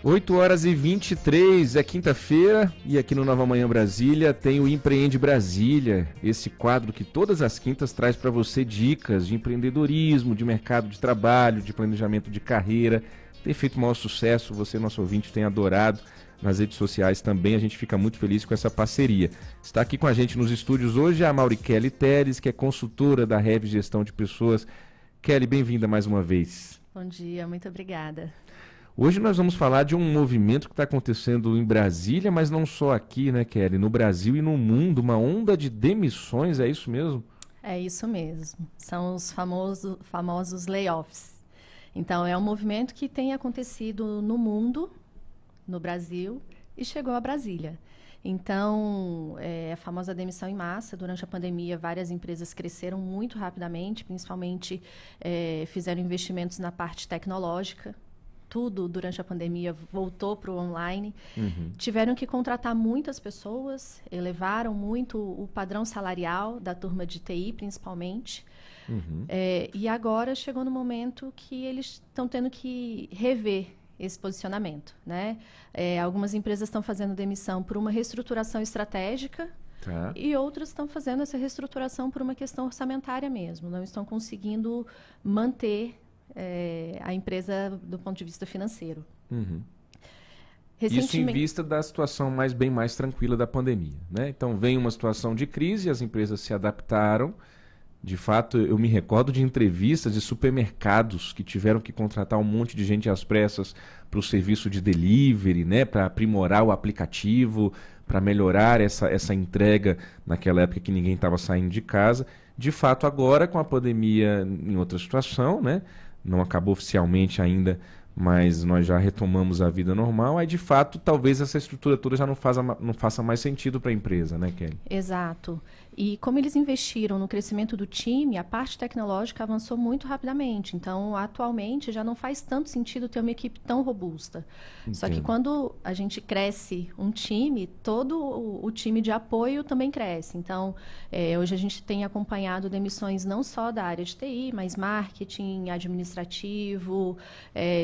8h23, é quinta-feira e aqui no Nova Manhã Brasília tem o Empreende Brasília, esse quadro que todas as quintas traz para você dicas de empreendedorismo, de mercado de trabalho, de planejamento de carreira. Tem feito o maior sucesso, você, nosso ouvinte, tem adorado. Nas redes sociais também, a gente fica muito feliz com essa parceria. Está aqui com a gente nos estúdios hoje a Mauricele Teres, que é consultora da Rev Gestão de Pessoas. Kelly, bem-vinda mais uma vez. Bom dia, muito obrigada. Hoje nós vamos falar de um movimento que está acontecendo em Brasília, mas não só aqui, né, Kelly? No Brasil e no mundo, uma onda de demissões, é isso mesmo? É isso mesmo, são os famosos layoffs. Então, é um movimento que tem acontecido no mundo, no Brasil, e chegou a Brasília. Então, a famosa demissão em massa, durante a pandemia, várias empresas cresceram muito rapidamente, principalmente fizeram investimentos na parte tecnológica. Tudo durante a pandemia voltou para o online. Tiveram que contratar muitas pessoas, elevaram muito o padrão salarial da turma de TI, principalmente. E agora chegou no momento que eles estão tendo que rever esse posicionamento, né? Algumas empresas estão fazendo demissão por uma reestruturação estratégica. Tá. E outras estão fazendo essa reestruturação por uma questão orçamentária mesmo. Não estão conseguindo manter a empresa do ponto de vista financeiro. Isso em vista da situação bem mais tranquila da pandemia, né? Então vem uma situação de crise, as empresas se adaptaram. De fato, eu me recordo de entrevistas de supermercados que tiveram que contratar um monte de gente às pressas para o serviço de delivery, né? Para aprimorar o aplicativo, para melhorar essa entrega naquela época que ninguém estava saindo de casa. De fato, agora com a pandemia em outra situação, né? Não acabou oficialmente ainda, mas nós já retomamos a vida normal. Aí, de fato, talvez essa estrutura toda já não faça mais sentido para a empresa, né, Kelly? Exato. E como eles investiram no crescimento do time, a parte tecnológica avançou muito rapidamente. Então, atualmente, já não faz tanto sentido ter uma equipe tão robusta. Entendo. Só que quando a gente cresce um time, todo o time de apoio também cresce. Então, hoje a gente tem acompanhado demissões não só da área de TI, mas marketing, administrativo,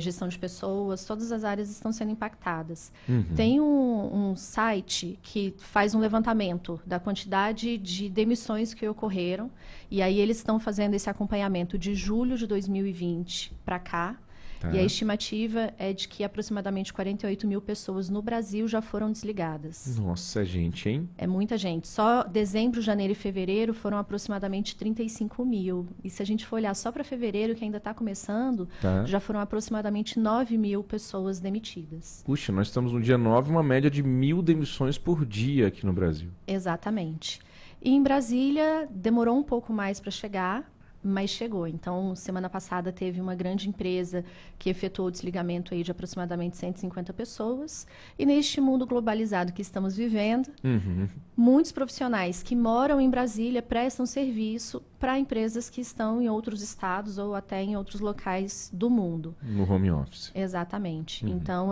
gestão de pessoas, todas as áreas estão sendo impactadas. Tem um site que faz um levantamento da quantidade de demissões que ocorreram, e aí eles estão fazendo esse acompanhamento de julho de 2020 para cá. Tá. E a estimativa é de que aproximadamente 48 mil pessoas no Brasil já foram desligadas. Nossa, gente, hein? É muita gente. Só dezembro, janeiro e fevereiro foram aproximadamente 35 mil. E se a gente for olhar só para fevereiro, que ainda está começando, já foram aproximadamente 9 mil pessoas demitidas. Puxa, nós estamos no dia 9, uma média de 1.000 demissões por dia aqui no Brasil. Exatamente. E em Brasília demorou um pouco mais para chegar, mas chegou. Então, semana passada teve uma grande empresa que efetuou o desligamento aí de aproximadamente 150 pessoas. E neste mundo globalizado que estamos vivendo, muitos profissionais que moram em Brasília prestam serviço para empresas que estão em outros estados ou até em outros locais do mundo. No home office. Exatamente. Então,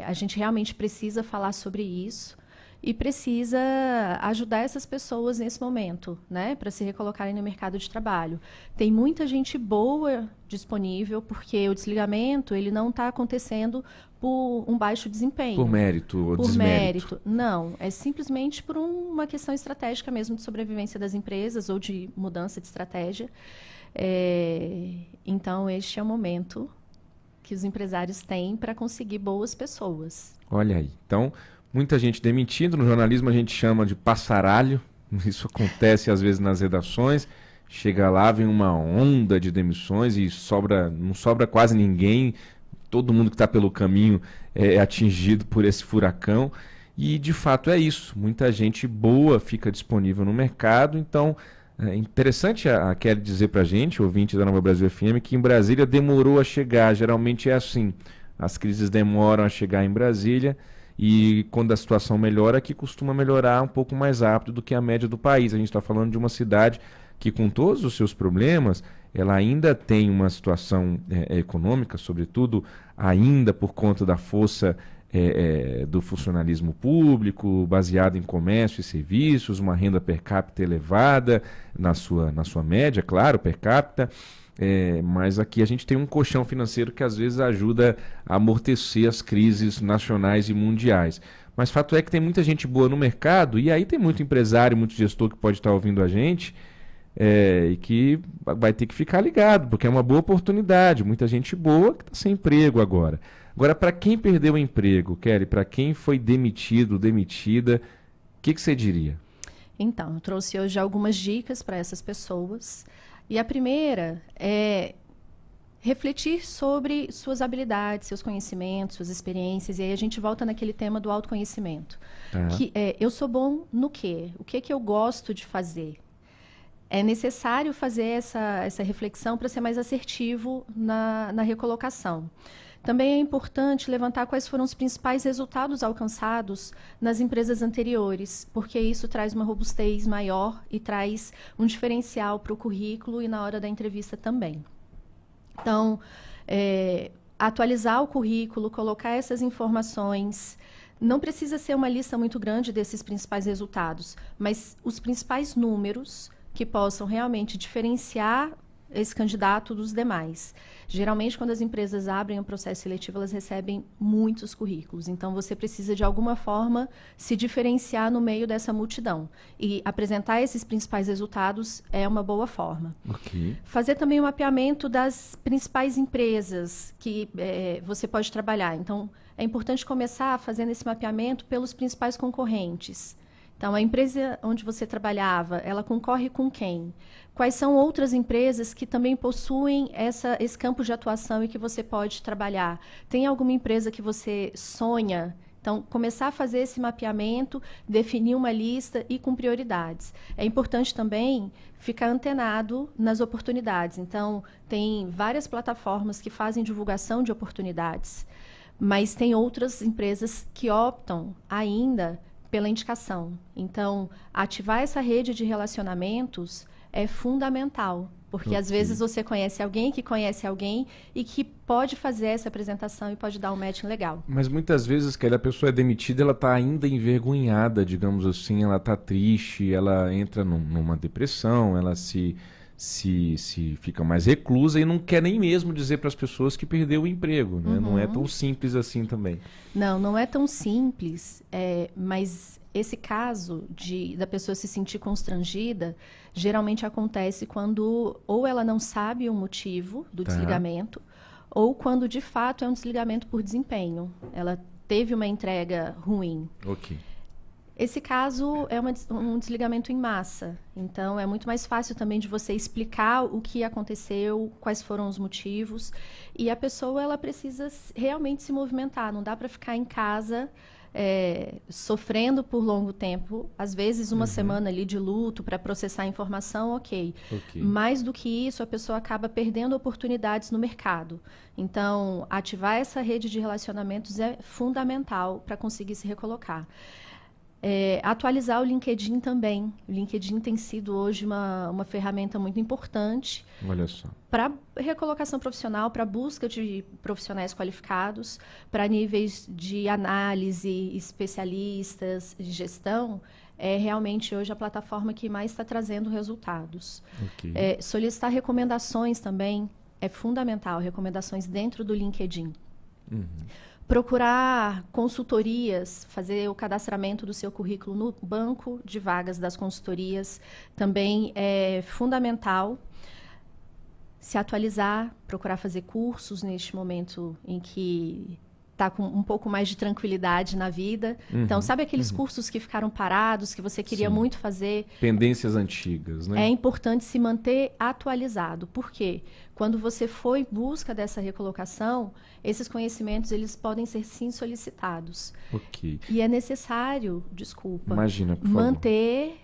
a gente realmente precisa falar sobre isso. E precisa ajudar essas pessoas nesse momento, né, para se recolocarem no mercado de trabalho. Tem muita gente boa disponível, porque o desligamento ele não está acontecendo por um baixo desempenho. Por mérito ou desmérito. Não, é simplesmente por uma questão estratégica mesmo de sobrevivência das empresas ou de mudança de estratégia. Então, este é o momento que os empresários têm para conseguir boas pessoas. Olha aí, então... Muita gente demitindo, no jornalismo a gente chama de passaralho, isso acontece às vezes nas redações, chega lá, vem uma onda de demissões e não sobra quase ninguém, todo mundo que está pelo caminho é atingido por esse furacão e de fato é isso, muita gente boa fica disponível no mercado, então é interessante a Kelly dizer para a gente, ouvinte da Nova Brasil FM, que em Brasília demorou a chegar, geralmente é assim, as crises demoram a chegar em Brasília. E quando a situação melhora, aqui costuma melhorar um pouco mais rápido do que a média do país. A gente está falando de uma cidade que, com todos os seus problemas, ela ainda tem uma situação econômica, sobretudo ainda por conta da força do funcionalismo público, baseado em comércio e serviços, uma renda per capita elevada na sua média, claro, per capita. Mas aqui a gente tem um colchão financeiro que às vezes ajuda a amortecer as crises nacionais e mundiais. Mas fato é que tem muita gente boa no mercado, e aí tem muito empresário, muito gestor que pode estar ouvindo a gente, e que vai ter que ficar ligado, porque é uma boa oportunidade. Muita gente boa que está sem emprego agora. Agora, para quem perdeu o emprego, Kelly, para quem foi demitido, demitida, o que você diria? Então, eu trouxe hoje algumas dicas para essas pessoas. E a primeira é refletir sobre suas habilidades, seus conhecimentos, suas experiências. E aí a gente volta naquele tema do autoconhecimento. Que eu sou bom no quê? O que eu gosto de fazer? É necessário fazer essa reflexão para ser mais assertivo na recolocação. Também é importante levantar quais foram os principais resultados alcançados nas empresas anteriores, porque isso traz uma robustez maior e traz um diferencial para o currículo e na hora da entrevista também. Então, atualizar o currículo, colocar essas informações. Não precisa ser uma lista muito grande desses principais resultados, mas os principais números que possam realmente diferenciar esse candidato dos demais. Geralmente, quando as empresas abrem um processo seletivo, elas recebem muitos currículos. Então, você precisa, de alguma forma, se diferenciar no meio dessa multidão. E apresentar esses principais resultados é uma boa forma. Okay. Fazer também um mapeamento das principais empresas que você pode trabalhar. Então, é importante começar fazendo esse mapeamento pelos principais concorrentes. Então, a empresa onde você trabalhava, ela concorre com quem? Quais são outras empresas que também possuem esse campo de atuação e que você pode trabalhar? Tem alguma empresa que você sonha? Então, começar a fazer esse mapeamento, definir uma lista e com prioridades. É importante também ficar antenado nas oportunidades. Então, tem várias plataformas que fazem divulgação de oportunidades, mas tem outras empresas que optam ainda pela indicação. Então, ativar essa rede de relacionamentos é fundamental, porque às vezes você conhece alguém que conhece alguém e que pode fazer essa apresentação e pode dar um match legal. Mas muitas vezes que a pessoa é demitida, ela está ainda envergonhada, digamos assim, ela está triste, ela entra numa depressão, ela se fica mais reclusa e não quer nem mesmo dizer para as pessoas que perdeu o emprego, né? Não é tão simples assim também. Não é tão simples, mas esse caso da pessoa se sentir constrangida geralmente acontece quando ou ela não sabe o motivo do desligamento, ou quando de fato é um desligamento por desempenho. Ela teve uma entrega ruim. Ok. Esse caso é um desligamento em massa, então é muito mais fácil também de você explicar o que aconteceu, quais foram os motivos, e a pessoa ela precisa realmente se movimentar, não dá para ficar em casa sofrendo por longo tempo, às vezes uma semana ali de luto para processar a informação, ok. Mais do que isso, a pessoa acaba perdendo oportunidades no mercado. Então, ativar essa rede de relacionamentos é fundamental para conseguir se recolocar. Atualizar o LinkedIn também. O LinkedIn tem sido hoje uma ferramenta muito importante. Olha só. Para recolocação profissional, para busca de profissionais qualificados, para níveis de análise, especialistas de gestão, é realmente hoje a plataforma que mais está trazendo resultados. Solicitar recomendações também é fundamental, recomendações dentro do LinkedIn. Procurar consultorias, fazer o cadastramento do seu currículo no banco de vagas das consultorias também é fundamental. Se atualizar, procurar fazer cursos neste momento em que está com um pouco mais de tranquilidade na vida. Então, sabe aqueles cursos que ficaram parados, que você queria muito fazer? Pendências antigas, né? É importante se manter atualizado. Por quê? Quando você for em busca dessa recolocação, esses conhecimentos eles podem ser sim solicitados. E é necessário, Imagina, por favor, manter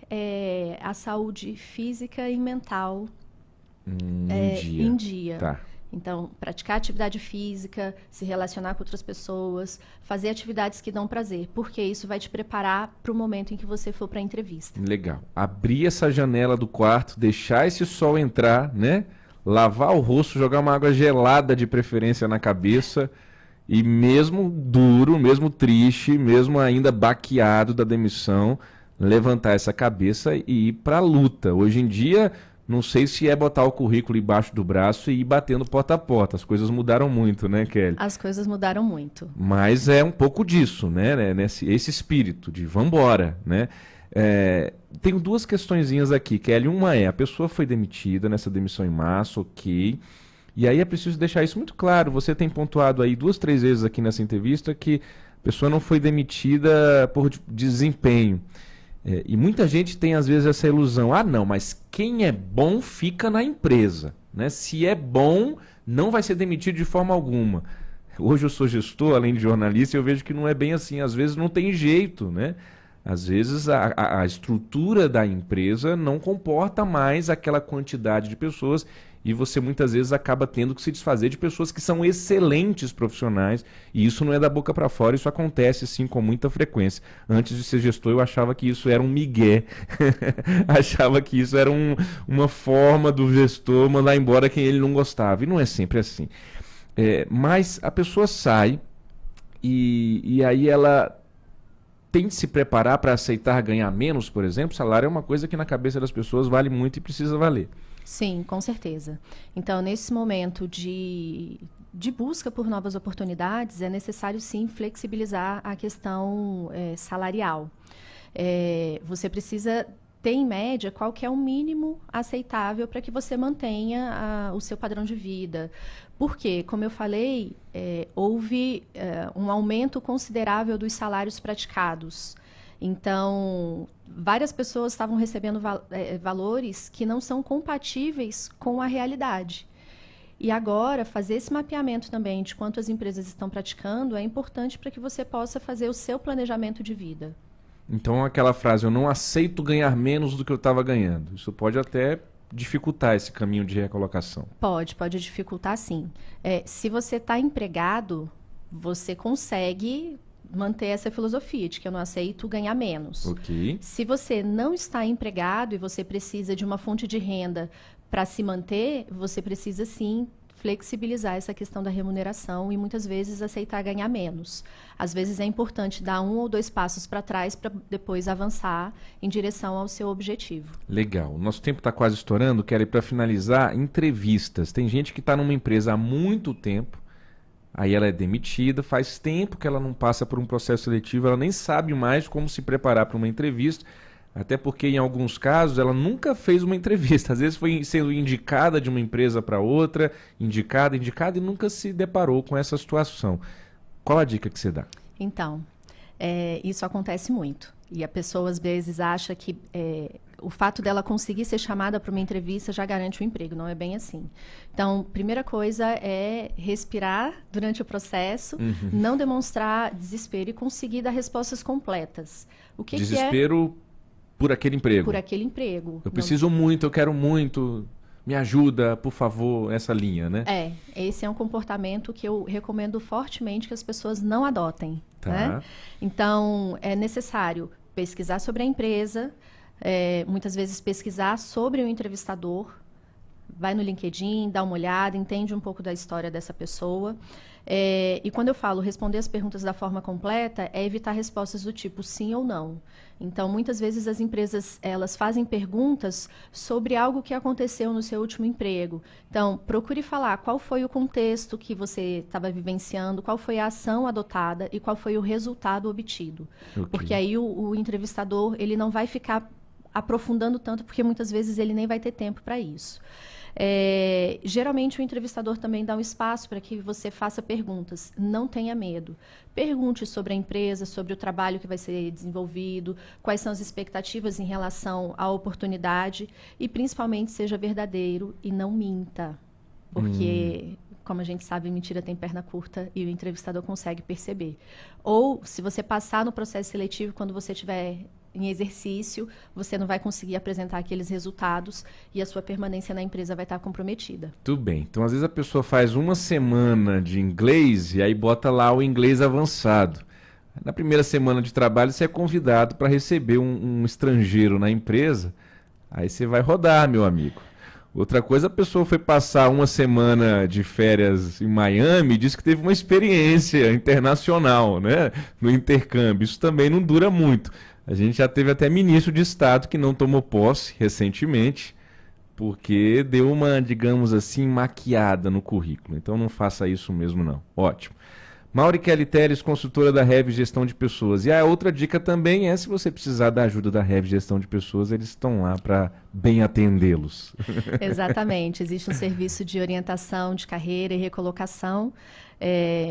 a saúde física e mental em dia. Tá. Então, praticar atividade física, se relacionar com outras pessoas, fazer atividades que dão prazer, porque isso vai te preparar para o momento em que você for para a entrevista. Legal. Abrir essa janela do quarto, deixar esse sol entrar, né? Lavar o rosto, jogar uma água gelada de preferência na cabeça e mesmo duro, mesmo triste, mesmo ainda baqueado da demissão, levantar essa cabeça e ir para a luta. Hoje em dia, Não sei se é botar o currículo embaixo do braço e ir batendo porta a porta. As coisas mudaram muito, né, Kelly? As coisas mudaram muito. Mas é um pouco disso, né? Esse espírito de vambora, né? Tenho duas questõezinhas aqui, Kelly. Uma é, a pessoa foi demitida nessa demissão em março, ok. E aí é preciso deixar isso muito claro. Você tem pontuado aí 2, 3 vezes aqui nessa entrevista que a pessoa não foi demitida por desempenho. E muita gente tem às vezes essa ilusão. Ah, não, mas quem é bom fica na empresa, né? Se é bom, não vai ser demitido de forma alguma. Hoje eu sou gestor, além de jornalista, e eu vejo que não é bem assim. Às vezes não tem jeito, né? Às vezes a estrutura da empresa não comporta mais aquela quantidade de pessoas e você muitas vezes acaba tendo que se desfazer de pessoas que são excelentes profissionais, e isso não é da boca para fora, isso acontece sim com muita frequência. Antes de ser gestor eu achava que isso era um migué, achava que isso era uma forma do gestor mandar embora quem ele não gostava, e não é sempre assim. Mas a pessoa sai e aí ela tem de se preparar para aceitar ganhar menos, por exemplo. Salário é uma coisa que na cabeça das pessoas vale muito e precisa valer. Sim, com certeza. Então, nesse momento de busca por novas oportunidades, é necessário sim flexibilizar a questão salarial. Você precisa ter em média qual que é o mínimo aceitável para que você mantenha o seu padrão de vida. Porque, como eu falei, houve um aumento considerável dos salários praticados. Então, várias pessoas estavam recebendo valores que não são compatíveis com a realidade. E agora, fazer esse mapeamento também de quanto as empresas estão praticando é importante para que você possa fazer o seu planejamento de vida. Então, aquela frase, eu não aceito ganhar menos do que eu estava ganhando. Isso pode até dificultar esse caminho de recolocação. Pode dificultar sim. Se você está empregado, você consegue manter essa filosofia de que eu não aceito ganhar menos. Ok. Se você não está empregado e você precisa de uma fonte de renda para se manter, você precisa sim flexibilizar essa questão da remuneração e muitas vezes aceitar ganhar menos. Às vezes é importante dar 1 ou 2 passos para trás para depois avançar em direção ao seu objetivo. Legal. O nosso tempo está quase estourando. Quero ir para finalizar. Entrevistas. Tem gente que está numa empresa há muito tempo, aí ela é demitida, faz tempo que ela não passa por um processo seletivo, ela nem sabe mais como se preparar para uma entrevista, até porque em alguns casos ela nunca fez uma entrevista, às vezes foi sendo indicada de uma empresa para outra, indicada e nunca se deparou com essa situação. Qual a dica que você dá? Então, isso acontece muito. E a pessoa às vezes acha que o fato dela conseguir ser chamada para uma entrevista já garante o emprego. Não é bem assim. Então, primeira coisa é respirar durante o processo, não demonstrar desespero e conseguir dar respostas completas. O que desespero por aquele emprego? Por aquele emprego. Eu preciso muito, eu quero muito, me ajuda, por favor, essa linha, né? Esse é um comportamento que eu recomendo fortemente que as pessoas não adotem. Tá. Né? Então, é necessário pesquisar sobre a empresa, muitas vezes pesquisar sobre o entrevistador, vai no LinkedIn, dá uma olhada, entende um pouco da história dessa pessoa. E quando eu falo responder as perguntas da forma completa, é evitar respostas do tipo sim ou não. Então, muitas vezes as empresas elas fazem perguntas sobre algo que aconteceu no seu último emprego. Então, procure falar qual foi o contexto que você estava vivenciando, qual foi a ação adotada e qual foi o resultado obtido. Okay. Porque aí o entrevistador ele não vai ficar aprofundando tanto, porque muitas vezes ele nem vai ter tempo para isso. Geralmente o entrevistador também dá um espaço para que você faça perguntas. Não tenha medo. Pergunte sobre a empresa, sobre o trabalho que vai ser desenvolvido, quais são as expectativas em relação à oportunidade e principalmente seja verdadeiro e não minta. Porque, como a gente sabe, mentira tem perna curta e o entrevistador consegue perceber. Ou, se você passar no processo seletivo, quando você estiver em exercício, você não vai conseguir apresentar aqueles resultados e a sua permanência na empresa vai estar comprometida. Tudo bem. Então, às vezes a pessoa faz uma semana de inglês e aí bota lá o inglês avançado. Na primeira semana de trabalho, você é convidado para receber um estrangeiro na empresa. Aí você vai rodar, meu amigo. Outra coisa, a pessoa foi passar uma semana de férias em Miami e disse que teve uma experiência internacional, né, no intercâmbio. Isso também não dura muito. A gente já teve até ministro de Estado que não tomou posse recentemente porque deu uma, digamos assim, maquiada no currículo. Então não faça isso mesmo não. Ótimo. Mauri Kelly Teles, consultora da Rev Gestão de Pessoas. E a outra dica também é, se você precisar da ajuda da Rev Gestão de Pessoas, eles estão lá para bem atendê-los. Exatamente. Existe um serviço de orientação de carreira e recolocação.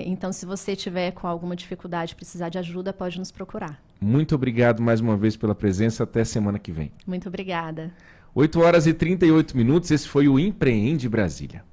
Então, se você tiver com alguma dificuldade, precisar de ajuda, pode nos procurar. Muito obrigado mais uma vez pela presença. Até semana que vem. Muito obrigada. 8 horas e 38 minutos. Esse foi o Empreende Brasília.